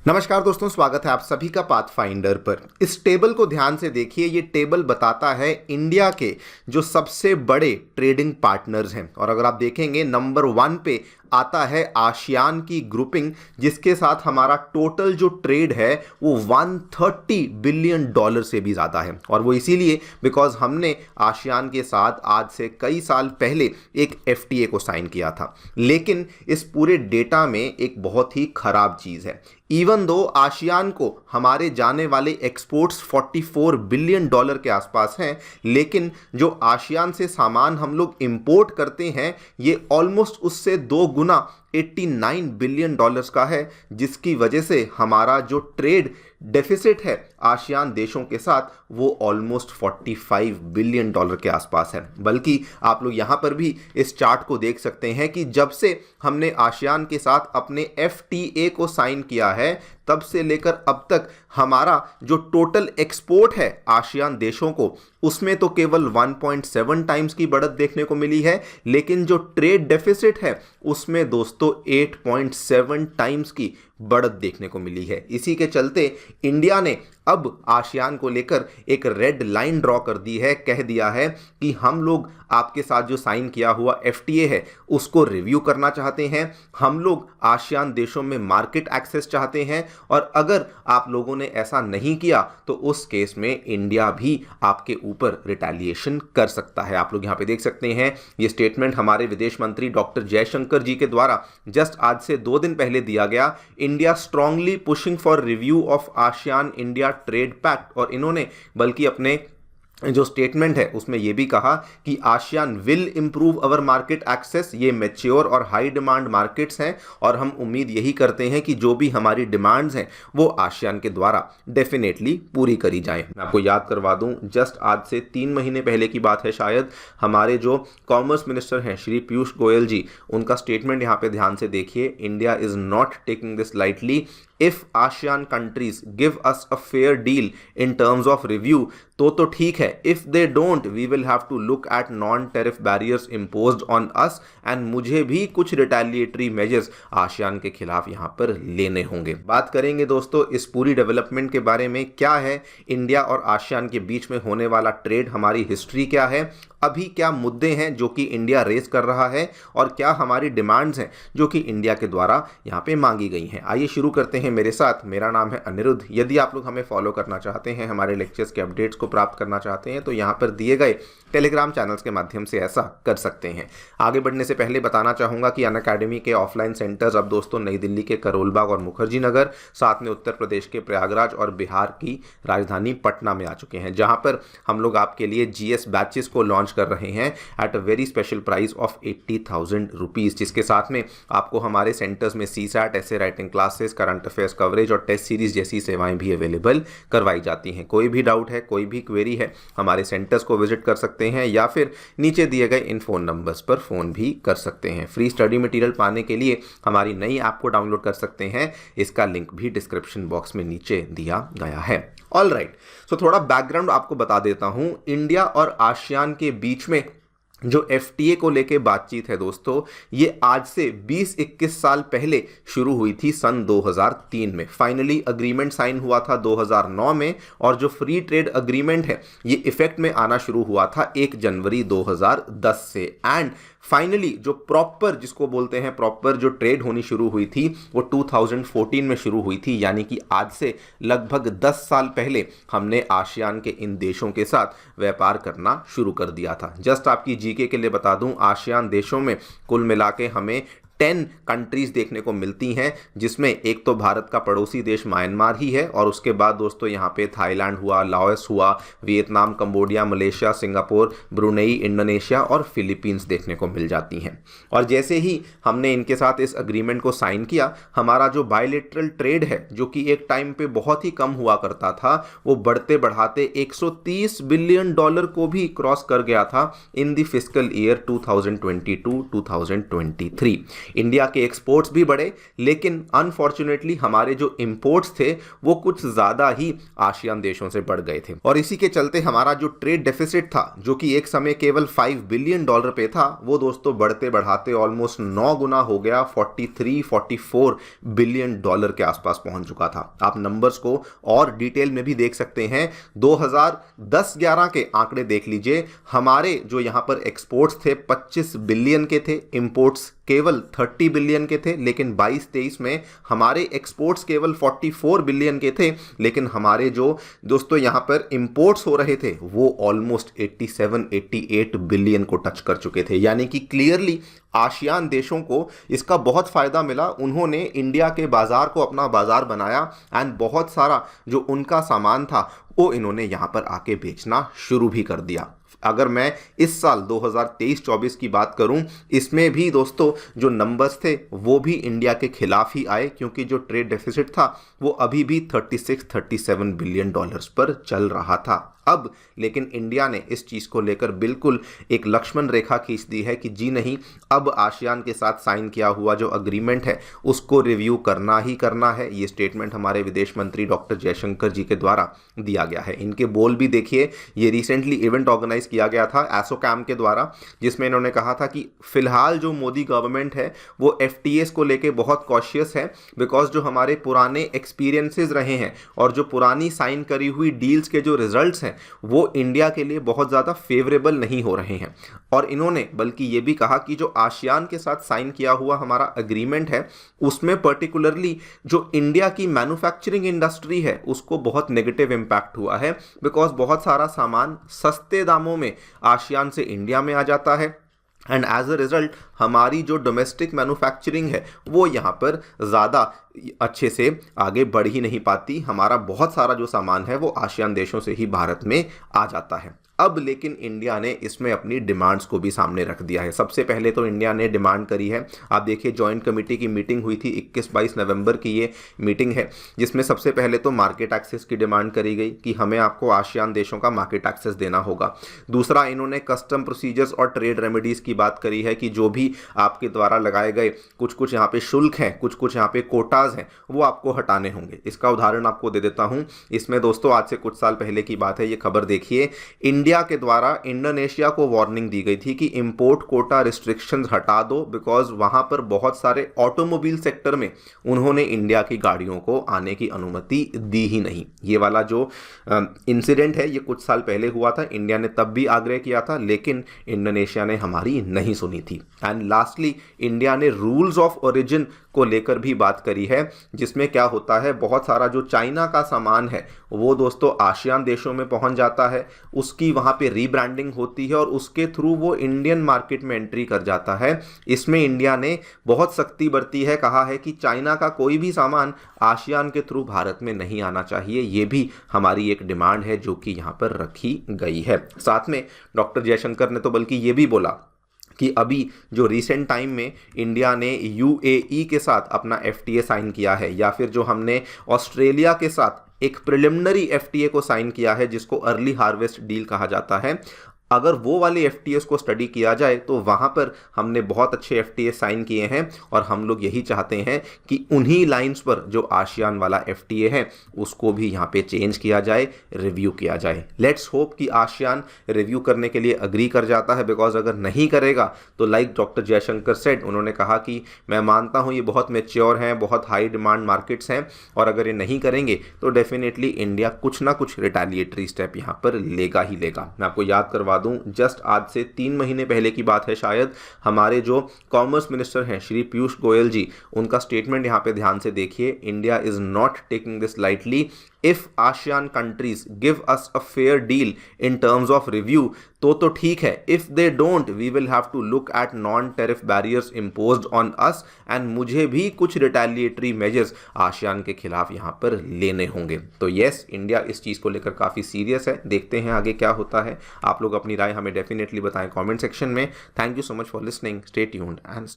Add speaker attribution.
Speaker 1: नमस्कार दोस्तों, स्वागत है आप सभी का पाथफाइंडर पर। इस टेबल को ध्यान से देखिए। ये टेबल बताता है इंडिया के जो सबसे बड़े ट्रेडिंग पार्टनर्स हैं, और अगर आप देखेंगे नंबर 1 पे आता है आसियान की ग्रुपिंग, जिसके साथ हमारा टोटल जो ट्रेड है वो $130 बिलियन से भी ज़्यादा है। और वो इसीलिए बिकॉज हमने आसियान के साथ आज से कई साल पहले एक FTA को साइन किया था। लेकिन इस पूरे डेटा में एक बहुत ही खराब चीज़ है। इवन दो आसियान को हमारे जाने वाले एक्सपोर्ट्स $44 बिलियन के आसपास हैं, लेकिन जो आसियान से सामान हम लोग इंपोर्ट करते हैं ये ऑलमोस्ट उससे 2 गुना $89 बिलियन का है, जिसकी वजह से हमारा जो ट्रेड डेफिसिट है आसियान देशों के साथ वो ऑलमोस्ट $45 बिलियन के आसपास है। बल्कि आप लोग यहाँ पर भी इस चार्ट को देख सकते हैं कि जब से हमने आसियान के साथ अपने FTA को साइन किया है तब से लेकर अब तक हमारा जो टोटल एक्सपोर्ट है आसियान देशों को, उसमें तो केवल 1.7 टाइम्स की बढ़त देखने को मिली है, लेकिन जो ट्रेड डेफिसिट है उसमें दोस्तों 8.7 टाइम्स की बढ़त देखने को मिली है। इसी के चलते इंडिया ने अब आसियान को लेकर एक रेड लाइन ड्रॉ कर दी है, कह दिया है कि हम लोग आपके साथ जो साइन किया हुआ FTA है उसको रिव्यू करना चाहते हैं। हम लोग आसियान देशों में मार्केट एक्सेस चाहते हैं, और अगर आप लोगों ने ऐसा नहीं किया तो उस केस में इंडिया भी आपके ऊपर रिटेलिएशन कर सकता है। आप लोग यहाँ पे देख सकते हैं ये स्टेटमेंट हमारे विदेश मंत्री डॉक्टर जयशंकर जी के द्वारा जस्ट आज से 2 दिन पहले दिया गया। India strongly pushing for review of ASEAN India trade pact, और इन्होंने बल्कि अपने जो स्टेटमेंट है उसमें यह भी कहा कि ASEAN will improve our market access. ये मैच्योर और हाई डिमांड मार्केट्स हैं, और हम उम्मीद यही करते हैं कि जो भी हमारी डिमांड्स हैं वो आसियान के द्वारा डेफिनेटली पूरी करी जाएं। मैं आपको याद करवा दूं, जस्ट आज से 3 महीने पहले की बात है शायद, हमारे जो कॉमर्स मिनिस्टर हैं श्री पीयूष गोयल जी, उनका स्टेटमेंट यहाँ पे ध्यान से देखिए। India is not taking this lightly. If ASEAN countries give us a fair deal in terms of review तो ठीक है, if they don't we will have to look at non tariff barriers imposed on us, and मुझे भी कुछ retaliatory measures ASEAN के खिलाफ यहाँ पर लेने होंगे। बात करेंगे दोस्तों इस पूरी डेवलपमेंट के बारे में, क्या है इंडिया और आसियान के बीच में होने वाला ट्रेड, हमारी हिस्ट्री क्या है, अभी क्या मुद्दे हैं जो कि इंडिया रेज कर रहा है, और क्या हमारी डिमांड्स हैं जो कि इंडिया के द्वारा यहाँ पे मांगी गई हैं। आइए शुरू करते हैं मेरे साथ। मेरा नाम है अनिरुद्ध। यदि आप लोग हमें फॉलो करना चाहते हैं, हमारे लेक्चर्स के अपडेट्स को प्राप्त करना चाहते हैं, तो यहाँ पर दिए गए टेलीग्राम चैनल्स के माध्यम से ऐसा कर सकते हैं। आगे बढ़ने से पहले बताना चाहूँगा कि अनअकैडमी के ऑफलाइन सेंटर्स अब दोस्तों नई दिल्ली के करोलबाग और मुखर्जी नगर, साथ में उत्तर प्रदेश के प्रयागराज और बिहार की राजधानी पटना में आ चुके हैं, जहाँ पर हम लोग आपके लिए GS बैचेस को लॉन्च कर रहे हैं at a very special price of 80,000 rupees, जिसके साथ में आपको हमारे सेंटर्स में CSAT, ऐसे writing classes, current affairs coverage और टेस्ट सीरीज जैसी सेवाएं भी अवेलेबल करवाई जाती हैं। कोई भी डाउट है, कोई भी क्वेरी है, हमारे सेंटर्स को विजिट कर सकते हैं, या फिर नीचे दिए गए इन फ़ोन नंबर्स पर फ़ोन भी कर सकते हैं। फ्री स्टडी मटेरियल पाने के लिए हमारी नई ऐप को डाउनलोड कर सकते हैं, इसका लिंक भी डिस्क्रिप्शन बॉक्स में नीचे दिया गया है। ऑल राइट, सो थोड़ा बैकग्राउंड आपको बता देता हूं। इंडिया और आसियान के बीच में जो FTA को लेके बातचीत है दोस्तों, ये आज से 20-21 साल पहले शुरू हुई थी सन 2003 में। फाइनली अग्रीमेंट साइन हुआ था 2009 में, और जो फ्री ट्रेड अग्रीमेंट है ये इफेक्ट में आना शुरू हुआ था 1 जनवरी 2010 से। एंड फाइनली जो प्रॉपर, जिसको बोलते हैं प्रॉपर, जो ट्रेड होनी शुरू हुई थी वो 2014 में शुरू हुई थी, यानी कि आज से लगभग 10 साल पहले हमने आसियान के इन देशों के साथ व्यापार करना शुरू कर दिया था। जस्ट आपकी GK के लिए बता दूं, आसियान देशों में कुल मिला के हमें 10 कंट्रीज देखने को मिलती हैं, जिसमें एक तो भारत का पड़ोसी देश म्यांमार ही है, और उसके बाद दोस्तों यहाँ पे थाईलैंड हुआ, लाओस हुआ, Vietnam, Cambodia, Malaysia, Singapore, Brunei, Indonesia और फिलीपींस देखने को मिल जाती हैं। और जैसे ही हमने इनके साथ इस अग्रीमेंट को साइन किया, हमारा जो बायलैटरल ट्रेड है जो कि एक टाइम पे बहुत ही कम हुआ करता था, वो बढ़ते बढ़ाते $130 बिलियन को भी क्रॉस कर गया था in the fiscal year 2022-2023। India के एक्सपोर्ट्स भी बढ़े, लेकिन अनफॉर्चुनेटली हमारे जो इंपोर्ट्स थे वो कुछ ज़्यादा ही आसियान देशों से बढ़ गए थे, और इसी के चलते हमारा जो ट्रेड डेफिसिट था, जो कि एक समय केवल $5 बिलियन पे था, वो दोस्तों बढ़ते बढ़ाते ऑलमोस्ट 9 गुना हो गया, 43-44 बिलियन डॉलर के आसपास पहुंच चुका था। आप नंबर्स को और डिटेल में भी देख सकते हैं। 2010-11 के आंकड़े देख लीजिए, हमारे जो यहां पर एक्सपोर्ट्स थे 25 बिलियन के थे, इंपोर्ट्स केवल 30 बिलियन के थे, लेकिन 22-23 में हमारे एक्सपोर्ट्स केवल 44 बिलियन के थे, लेकिन हमारे जो दोस्तों यहां पर इंपोर्ट्स हो रहे थे वो ऑलमोस्ट 87-88 बिलियन को टच कर चुके थे। यानी कि क्लियरली आसियान देशों को इसका बहुत फायदा मिला। उन्होंने इंडिया के बाजार को अपना बाजार बनाया एंड बहुत सारा जो उनका सामान था वो इन्होंने यहां पर आके बेचना शुरू भी कर दिया। अगर मैं इस साल 2023-24 की बात करूं, इसमें भी दोस्तों जो नंबर्स थे वो भी इंडिया के खिलाफ ही आए, क्योंकि जो ट्रेड डेफिसिट था वो अभी भी 36-37 बिलियन डॉलर्स पर चल रहा था। अब लेकिन इंडिया ने इस चीज़ को लेकर बिल्कुल एक लक्ष्मण रेखा खींच दी है कि जी नहीं, अब आसियान के साथ साइन किया हुआ जो अग्रीमेंट है उसको रिव्यू करना ही करना है। ये स्टेटमेंट हमारे विदेश मंत्री डॉक्टर जयशंकर जी के द्वारा दिया गया है। इनके बोल भी देखिए, ये रिसेंटली इवेंट ऑर्गेनाइज किया गया था एसोचैम के द्वारा, जिसमें इन्होंने कहा था कि फिलहाल जो मोदी गवर्नमेंट है वो FTAs को लेकर बहुत कॉशियस है, बिकॉज जो हमारे पुराने एक्सपीरियंसेस रहे हैं और जो पुरानी साइन करी हुई डील्स के जो रिजल्ट्स हैं वो इंडिया के लिए बहुत ज़्यादा फेवरेबल नहीं हो रहे हैं। और इन्होंने बल्कि ये भी कहा कि जो आसियान के साथ साइन किया हुआ हमारा एग्रीमेंट है उसमें पर्टिकुलरली जो इंडिया की मैन्युफैक्चरिंग इंडस्ट्री है उसको बहुत नेगेटिव इम्पैक्ट हुआ है, बिकॉज बहुत सारा सामान सस्ते दामों में आसियान से इंडिया में आ जाता है एंड एज अ रिजल्ट हमारी जो डोमेस्टिक मैन्युफैक्चरिंग है वो यहाँ पर ज़्यादा अच्छे से आगे बढ़ ही नहीं पाती। हमारा बहुत सारा जो सामान है वो आसियान देशों से ही भारत में आ जाता है। अब लेकिन इंडिया ने इसमें अपनी डिमांड्स को भी सामने रख दिया है। सबसे पहले तो इंडिया ने डिमांड करी है, आप देखिए जॉइंट कमेटी की मीटिंग हुई थी 21-22 नवंबर की ये मीटिंग है, जिसमें सबसे पहले तो मार्केट एक्सेस की डिमांड करी गई कि हमें आपको आसियान देशों का मार्केट एक्सेस देना होगा। दूसरा, इन्होंने कस्टम प्रोसीजर्स और ट्रेड रेमेडीज़ की बात करी है कि जो भी आपके द्वारा लगाए गए कुछ यहाँ पे शुल्क हैं, कुछ यहाँ पे कोटाज हैं, वो आपको हटाने होंगे। इसका उदाहरण आपको दे देता हूँ। इसमें दोस्तों आज से कुछ साल पहले की बात है, ये खबर देखिए, इंडिया के द्वारा इंडोनेशिया को वार्निंग दी गई थी कि इंपोर्ट कोटा रिस्ट्रिक्शंस हटा दो, बिकॉज वहां पर बहुत सारे ऑटोमोबाइल सेक्टर में उन्होंने इंडिया की गाड़ियों को आने की अनुमति दी ही नहीं। ये वाला जो इंसिडेंट है ये कुछ साल पहले हुआ था, इंडिया ने तब भी आग्रह किया था, लेकिन इंडोनेशिया ने हमारी नहीं सुनी थी। एंड लास्टली इंडिया ने रूल्स ऑफ ओरिजिन को लेकर भी बात करी है, जिसमें क्या होता है, बहुत सारा जो चाइना का सामान है वो दोस्तों आसियान देशों में पहुंच जाता है, उसकी वहां पे रीब्रांडिंग होती है और उसके थ्रू वो इंडियन मार्केट में एंट्री कर जाता है। इसमें इंडिया ने बहुत सख्ती बरती है, कहा है कि चाइना का कोई भी सामान आसियान के थ्रू भारत में नहीं आना चाहिए। ये भी हमारी एक डिमांड है जो कि यहाँ पर रखी गई है। साथ में डॉक्टर जयशंकर ने तो बल्कि ये भी बोला कि अभी जो रिसेंट टाइम में इंडिया ने UAE के साथ अपना FTA साइन किया है, या फिर जो हमने ऑस्ट्रेलिया के साथ एक प्रिलिमिनरी FTA को साइन किया है जिसको अर्ली हार्वेस्ट डील कहा जाता है, अगर वो वाले FTAs को स्टडी किया जाए तो वहाँ पर हमने बहुत अच्छे FTA साइन किए हैं और हम लोग यही चाहते हैं कि उन्हीं लाइंस पर जो आसियान वाला FTA है उसको भी यहाँ पे चेंज किया जाए, रिव्यू किया जाए। लेट्स होप कि आसियान रिव्यू करने के लिए अग्री कर जाता है, बिकॉज अगर नहीं करेगा तो लाइक डॉक्टर जयशंकर सेड, उन्होंने कहा कि मैं मानता हूँ ये बहुत मैच्योर हैं, बहुत हाई डिमांड मार्केट्स हैं, और अगर ये नहीं करेंगे तो डेफिनेटली इंडिया कुछ ना कुछ रिटेलिएटरी स्टेप यहाँ पर लेगा ही लेगा। मैं आपको याद करवा दूं, जस्ट आज से 3 महीने पहले की बात है शायद, हमारे जो कॉमर्स मिनिस्टर हैं श्री पीयूष गोयल जी, उनका स्टेटमेंट यहाँ पे ध्यान से देखिए, India is not taking this lightly. If ASEAN countries give us a fair deal in terms of review, तो ठीक है, if they don't, we will have to look at non-tariff barriers imposed on us, and मुझे भी कुछ retaliatory measures ASEAN के खिलाफ यहाँ पर लेने होंगे। तो यस, इंडिया इस चीज़ को लेकर काफ़ी सीरियस है। देखते हैं आगे क्या होता है। आप लोग अपनी राय हमें डेफिनेटली बताएं कमेंट सेक्शन में। Thank you so much for listening, stay tuned and